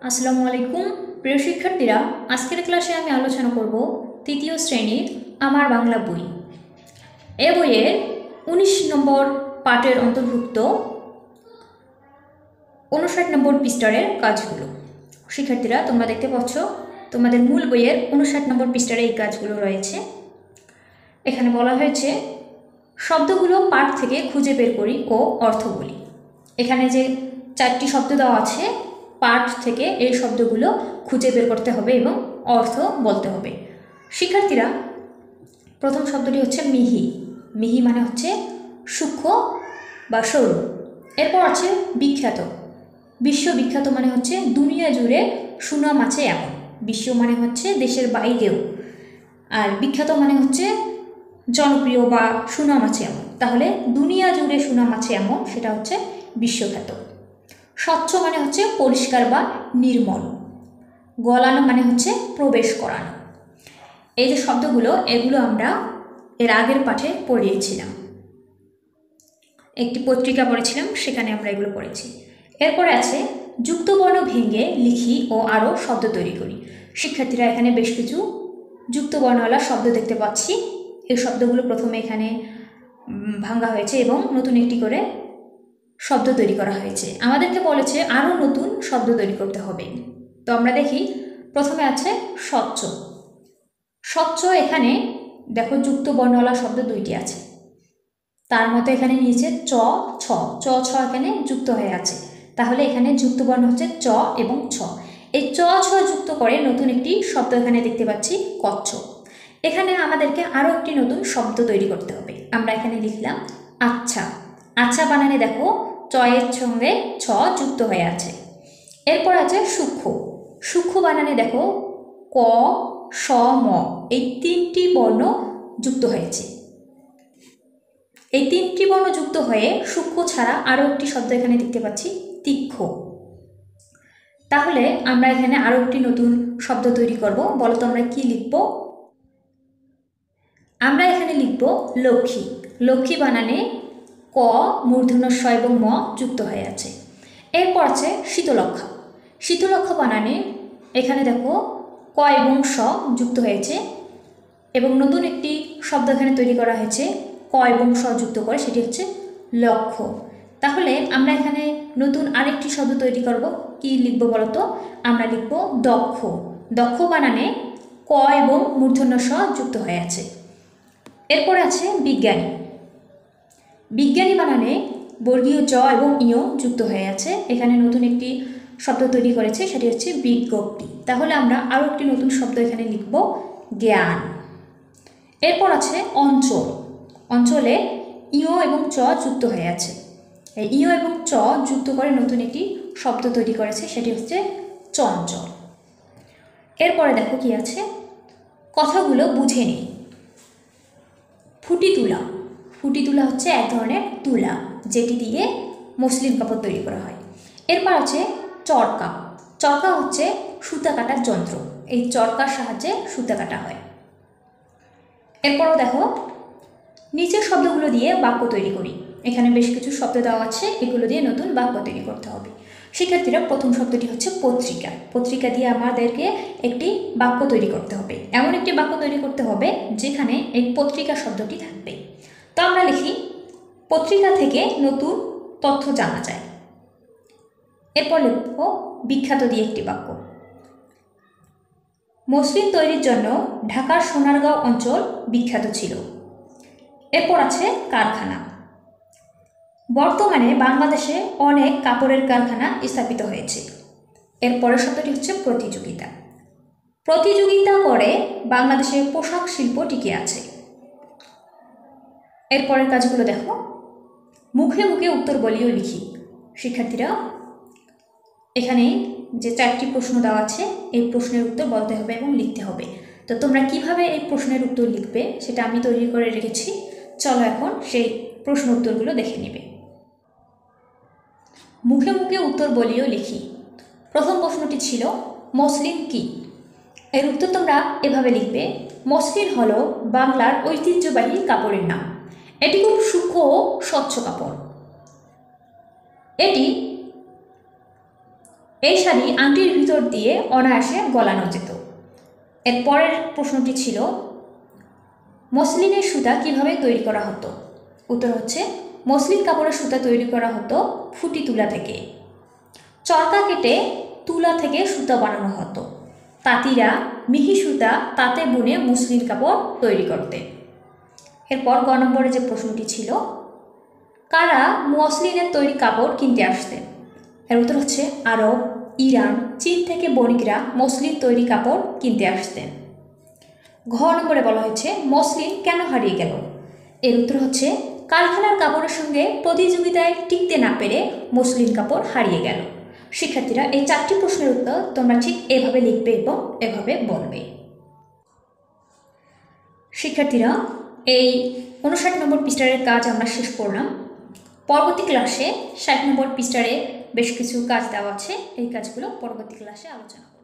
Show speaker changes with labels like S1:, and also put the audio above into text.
S1: আসসালামু আলাইকুম প্রিয় শিক্ষার্থীরা, আজকের ক্লাসে আমি আলোচনা করব তৃতীয় শ্রেণীর আমার বাংলা বই। এ বইয়ের 19 নম্বর পাঠের অন্তর্ভুক্ত 59 নম্বর পৃষ্ঠারের কাজগুলো। শিক্ষার্থীরা, তোমরা দেখতে পাচ্ছ তোমাদের মূল বইয়ের 59 নম্বর পৃষ্ঠারে এই কাজগুলো রয়েছে। এখানে বলা হয়েছে শব্দগুলো পাঠ থেকে খুঁজে বের করি ও অর্থ বলি। এখানে যে 4টি শব্দ দেওয়া আছে, পাঠ থেকে এই শব্দগুলো খুঁজে বের করতে হবে এবং অর্থ বলতে হবে। শিক্ষার্থীরা, প্রথম শব্দটি হচ্ছে মিহি। মিহি মানে হচ্ছে সূক্ষ্ম বা সরু। এরপর আছে বিখ্যাত। বিশ্ববিখ্যাত মানে হচ্ছে দুনিয়া জুড়ে সুনাম আছে এমন। বিশ্ব মানে হচ্ছে দেশের বাইরেও, আর বিখ্যাত মানে হচ্ছে জনপ্রিয় বা সুনাম আছে এমন। তাহলে দুনিয়া জুড়ে সুনাম আছে এমন, সেটা হচ্ছে বিশ্বখ্যাত। স্বচ্ছ মানে হচ্ছে পরিষ্কার বা নির্মল। গলানো মানে হচ্ছে প্রবেশ করানো। এই যে শব্দগুলো, এগুলো আমরা এর আগের পাঠে পড়িয়েছিলাম। একটি পত্রিকা পড়েছিলাম, সেখানে আমরা এগুলো পড়েছি। এরপরে আছে যুক্তবর্ণ ভেঙে লিখি ও আরও শব্দ তৈরি করি। শিক্ষার্থীরা, এখানে বেশ কিছু যুক্তবর্ণওয়ালা শব্দ দেখতে পাচ্ছি। এই শব্দগুলো প্রথমে এখানে ভাঙা হয়েছে এবং নতুন একটি করে শব্দ তৈরি করা হয়েছে। আমাদেরকে বলেছে আরও নতুন শব্দ তৈরি করতে হবে। তো আমরা দেখি, প্রথমে আছে স্বচ্ছ। স্বচ্ছ, এখানে দেখো যুক্ত বর্ণওয়ালা শব্দ 2টি আছে। তার মতো এখানে নিচে চ ছ, চ ছ এখানে যুক্ত হয়ে আছে। তাহলে এখানে যুক্ত বর্ণ হচ্ছে চ এবং ছ। এই চ ছ যুক্ত করে নতুন একটি শব্দ এখানে দেখতে পাচ্ছি, কচ্ছপ। এখানে আমাদেরকে আরও একটি নতুন শব্দ তৈরি করতে হবে। আমরা এখানে লিখলাম আচ্ছা। আচ্ছা বানানে দেখো চ এর সঙ্গে ছ যুক্ত হয়ে আছে। এরপর আছে সূক্ষ্ম। সূক্ষ্ম বানানে দেখো ক স ম, এই 3টি বর্ণ যুক্ত হয়েছে। এই 3টি বর্ণ যুক্ত হয়ে সূক্ষ্ম ছাড়া আরও একটি শব্দ এখানে দেখতে পাচ্ছি, তীক্ষ্ণ। তাহলে আমরা এখানে আরও একটি নতুন শব্দ তৈরি করব। বলো তো আমরা কি লিখব? আমরা এখানে লিখব লক্ষ্মী। লক্ষ্মী বানানে ক মূর্ধন্য ষ এবং ম যুক্ত হয়ে আছে। এরপর আছে শীতলক্ষ্যা। শীতলক্ষ্যা বানানে এখানে দেখো ক এবং স যুক্ত হয়েছে এবং নতুন একটি শব্দ এখানে তৈরি করা হয়েছে ক এবং স যুক্ত করে, সেটি হচ্ছে লক্ষ্য। তাহলে আমরা এখানে নতুন আরেকটি শব্দ তৈরি করব। কি লিখব বলো তো? আমরা লিখব দক্ষ। দক্ষ বানানে ক এবং মূর্ধন্য স যুক্ত হয়ে আছে। এরপর আছে বিজ্ঞানী। বিজ্ঞানী বানানে বর্গীয় জ এবং ইয় যুক্ত হয়ে আছে। এখানে নতুন একটি শব্দ তৈরি করেছে, সেটি হচ্ছে বিজ্ঞপ্তি। তাহলে আমরা আরও একটি নতুন শব্দ এখানে লিখব জ্ঞান। এরপর আছে অঞ্চল। অঞ্চলে ইয় এবং চ যুক্ত হয়ে আছে। এই ইয় এবং চ যুক্ত করে নতুন একটি শব্দ তৈরি করেছে, সেটি হচ্ছে চঞ্চল। এরপরে দেখো কি আছে, কথাগুলো বুঝে নিই। ফুটি তুলা। ফুটি তুলা হচ্ছে এক ধরনের তুলা, যেটি দিয়ে মসলিন কাপড় তৈরি করা হয়। এরপর আছে চরকা। চরকা হচ্ছে সুতা কাটার যন্ত্র। এই চরকার সাহায্যে সুতা কাটা হয়। এরপরও দেখো, নিচের শব্দগুলো দিয়ে বাক্য তৈরি করি। এখানে বেশ কিছু শব্দ দেওয়া আছে, এগুলো দিয়ে নতুন বাক্য তৈরি করতে হবে। শিক্ষার্থীরা, প্রথম শব্দটি হচ্ছে পত্রিকা। পত্রিকা দিয়ে আমাদেরকে একটি বাক্য তৈরি করতে হবে। এমন একটি বাক্য তৈরি করতে হবে যেখানে এই পত্রিকা শব্দটি থাকবে। তো আমরা লিখি, পত্রিকা থেকে নতুন তথ্য জানা যায়। এরপর লিখব বিখ্যাত দিয়ে একটি বাক্য। মসলিন তৈরির জন্য ঢাকার সোনারগাঁও অঞ্চল বিখ্যাত ছিল। এরপর আছে কারখানা। বর্তমানে বাংলাদেশে অনেক কাপড়ের কারখানা স্থাপিত হয়েছে। এরপরের শব্দটি হচ্ছে প্রতিযোগিতা। প্রতিযোগিতা করে বাংলাদেশে পোশাক শিল্প টিকে আছে। এরপরের কাজগুলো দেখো, মুখে মুখে উত্তর বলিও লিখি। শিক্ষার্থীরা, এখানে যে 4টি প্রশ্ন দেওয়া আছে, এই প্রশ্নের উত্তর বলতে হবে এবং লিখতে হবে। তো তোমরা কিভাবে এই প্রশ্নের উত্তর লিখবে সেটা আমি তৈরি করে রেখেছি। চলো এখন সেই প্রশ্ন উত্তরগুলো দেখে নিবে। মুখে মুখে উত্তর বলিও লিখি। প্রথম প্রশ্নটি ছিল মসলিন কি? এর উত্তর তোমরা এভাবে লিখবে, মসলিন হলো বাংলার ঐতিহ্যবাহী কাপড়ের নাম। এটি খুব সূক্ষ্ম ও স্বচ্ছ কাপড়। এই শাড়ি আংটির ভিতর দিয়ে অনায়াসে গলানো যেত। এর পরের প্রশ্নটি ছিল মসলিনের সুতা কিভাবে তৈরি করা হতো? উত্তর হচ্ছে মসলিন কাপড়ের সুতা তৈরি করা হতো ফুটি তুলা থেকে। চরকা কেটে তুলা থেকে সুতা বানানো হতো। তাঁতিরা মিহি সুতা তাঁতে বুনে মসলিন কাপড় তৈরি করতেন। এরপর গ নম্বরে যে প্রশ্নটি ছিল কারা মসলিনের তৈরি কাপড় কিনতে আসতেন? এর উত্তর হচ্ছে আরব, ইরান, চীন থেকে বণিকরা মসলিন তৈরি কাপড় কিনতে আসতেন। ঘ নম্বরে বলা হয়েছে মসলিন কেন হারিয়ে গেল? এর উত্তর হচ্ছে কারখানার কাপড়ের সঙ্গে প্রতিযোগিতায় টিকতে না পেরে মসলিন কাপড় হারিয়ে গেল। শিক্ষার্থীরা এই 4টি প্রশ্নের উত্তর তোমরা ঠিক এভাবে লিখবে এবং এভাবে বলবে। শিক্ষার্থীরা এই 59 নম্বর পৃষ্ঠারের কাজ আমরা শেষ করলাম। পরবর্তী ক্লাসে 60 নম্বর পৃষ্ঠারে বেশ কিছু কাজ দেওয়া আছে, এই কাজগুলো পরবর্তী ক্লাসে আলোচনা করব।